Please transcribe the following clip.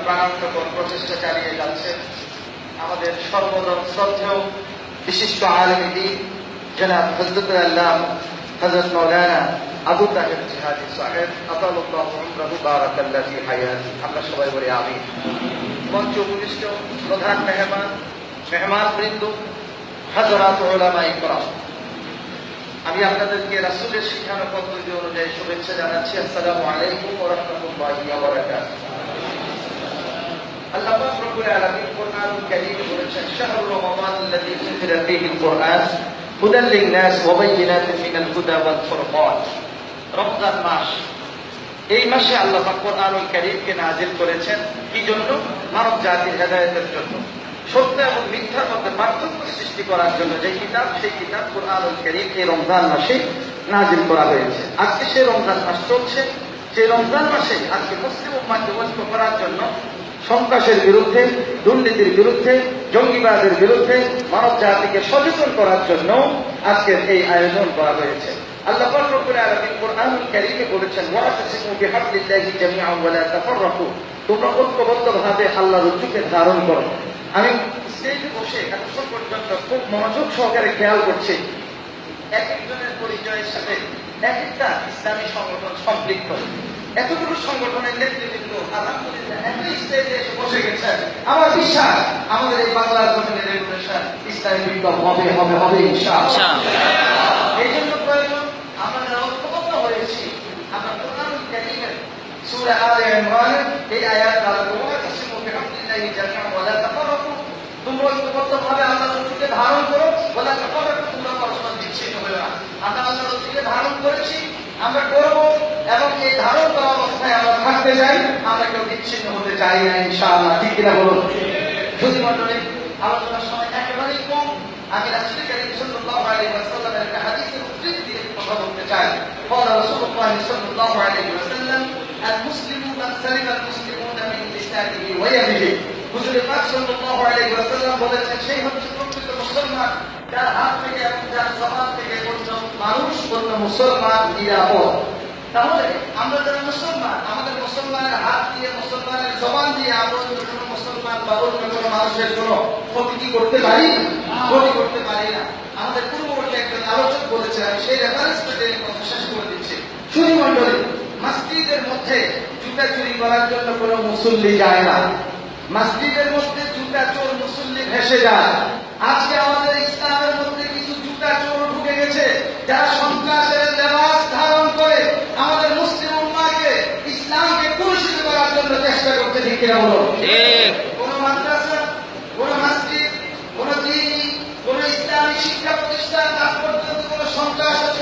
প্রাণান্তকর প্রচেষ্টা চালিয়ে যাচ্ছেন আমাদের সর্বদম শ্রদ্ধেয় বিশিষ্ট আলেম দ্বীন জনাব হযরত আল্লাহ হযরত মাওলানা আবু তাহের জিহাদি সাহেব আতাল্লাহু উমরাহু বারাকাল্লাহু ফি হায়াতি। আমরা সবাই বলি আমিন। মঞ্চে উপবিষ্ট প্রধান মেহমানবৃন্দ, হাজরাত উলামায়ে কেরাম, আমি আপনাদেরকে রাসূলের শিখানো পদ্ধতি অনুযায়ী শুভেচ্ছা জানাচ্ছি। আসসালামু আলাইকুম ওয়া রাহমাতুল্লাহি ওয়া বারাকাতুহু। আল্লাহ পাক রব্বুল আলামিন কুরআনুল কারীমে বলেছেন, শাহরু রমাদানাল্লাযী উনজিলা ফীহিল কুরআন হুদাল লিন-নাস ওয়া বাইয়িনাতিন মিনাল হুদা ওয়াল ফুরকান। রমজান মাস, এই মাসে আল্লাহ পাক কুরআনুল কারীমকে নাযিল করেছেন কি জন্য? মানব জাতির হেদায়েতের জন্য, সত্য এবং মিথ্যার মধ্যে পার্থক্য সৃষ্টি করার জন্য। যে কিতাব, সেই কিতাব কুরআনুল কারীম এই রমজান মাসে নাযিল করা হয়েছে। আজকে সেই রমজান মাস চলছে। সেই রমজান মাসে আজকে মুসলিম উম্মাহকে ঐক্য করার জন্য, সন্ত্রাসের বিরুদ্ধে, দুর্নীতির বিরুদ্ধে, জঙ্গিবাদের বিরুদ্ধে মানব জাতিকে সচেতন করার জন্য আজকের এই আয়োজন করা হয়েছে। আল্লাহ পাক রব্বুল আলামিন কুরআনুল কারীমে বলেছেন, ওয়াতাসিমু বিহাবলিল্লাহি জামিআন ওয়া লা তাফাররাকু। তোমরা ঐক্যবদ্ধভাবে আল্লাহর রজ্জুকে ধারণ করো। আমি স্টেজে বসে এতক্ষণ পর্যন্ত খুব মনোযোগ সহকারে খেয়াল করছি, এক একজনের পরিচয়ের সাথে এক একটা ইসলামী সংগঠন সম্পৃক্ত। এতগুলো সংগঠনের নেতৃবৃন্দ আলহামদুলিল্লাহ একই স্টেজে এসে বসে গেছেন। আমার বিশ্বাস আমাদের এই বাংলার জমিনের রেভলিউশন ইসলামী বিপ্লব হবে হবে হবে ইনশাআল্লাহ। এই জন্য প্রয়োজন আমরা যারা ঐক্যবদ্ধ হয়েছি, আমরা কুরআনুল কারীমের সূরা আলে ইমরানের এই আয়াত দ্বারা ওয়াতাসিমু বিহাবলিল্লাহি জামিআন ওয়া লা তাফাররাকু। তোমরা ঐক্যবদ্ধভাবে আল্লাহর রজ্জুকে ধারণ করো, ওয়া লা তাফাররাকু, তোমরা পরস্পর বিচ্ছিন্ন হয়ো না। আমরা আল্লাহর রজ্জুকে ধারণ করেছি, আমরা করব, এবং এই ধারণ করা অবস্থায় আমরা থাকতে চাই। আমরা কেউ বিচ্ছিন্ন হতে চাই না ইনশাআল্লাহ। ঠিক কিনা বলুন? যদি মণ্ডলী, আলোচনার সময় একেবারেই কম। আমি রাসূল কারীম সাল্লাল্লাহু আলাইহি ওয়াসাল্লামের একটা হাদিসের উদ্ধৃতি দিয়ে কথা বলতে চাই। قال رسول الله صلى الله عليه وسلم المسلم من سلم المسلمون من لسانه ويده। হুজুর পাক সাল্লাল্লাহু আলাইহি ওয়াসাল্লাম বলেছেন, সেই হচ্ছে প্রকৃত মুসলমান যার হাত থেকে এবং যার জবান থেকে কোন মানুষ, কোন মুসলমান নিরাপদ। তাহলে আমরা যারা মুসলমান, আমাদের মুসলমানের হাত দিয়ে, মুসলমানের জবান দিয়ে আমরা যদি কোনো মুসলমান বা অন্য কোনো মানুষের কোনো ক্ষতি কি করতে পারি? ক্ষতি করতে পারি না। আমাদের পূর্ববর্তী একজন আলোচক বলেছে, আমি সেই রেফারেন্সটা দিয়ে কথা শেষ করে দিচ্ছি। শুধু মণ্ডলী, মসজিদের মধ্যে জুতা চুরি করার জন্য কোনো মুসল্লি যায় না। মসজিদের মধ্যে জুতা চোর মুসল্লি ভেসে যায়। আজকে আমাদের ইসলামের মধ্যে কিছু জুতা চোর ঢুকে গেছে, যারা সন্ত্রাসের লেবাস ধারণ করে আমাদের মুসলিম উম্মাহকে, ইসলামকে কলুষিত করার জন্য চেষ্টা করতে। ঠিক কিনা বলুন? কোন মাদ্রাসা, কোন মসজিদ, কোন দ্বীন, কোন ইসলামী শিক্ষা প্রতিষ্ঠান আজ পর্যন্ত কোন সন্ত্রাসের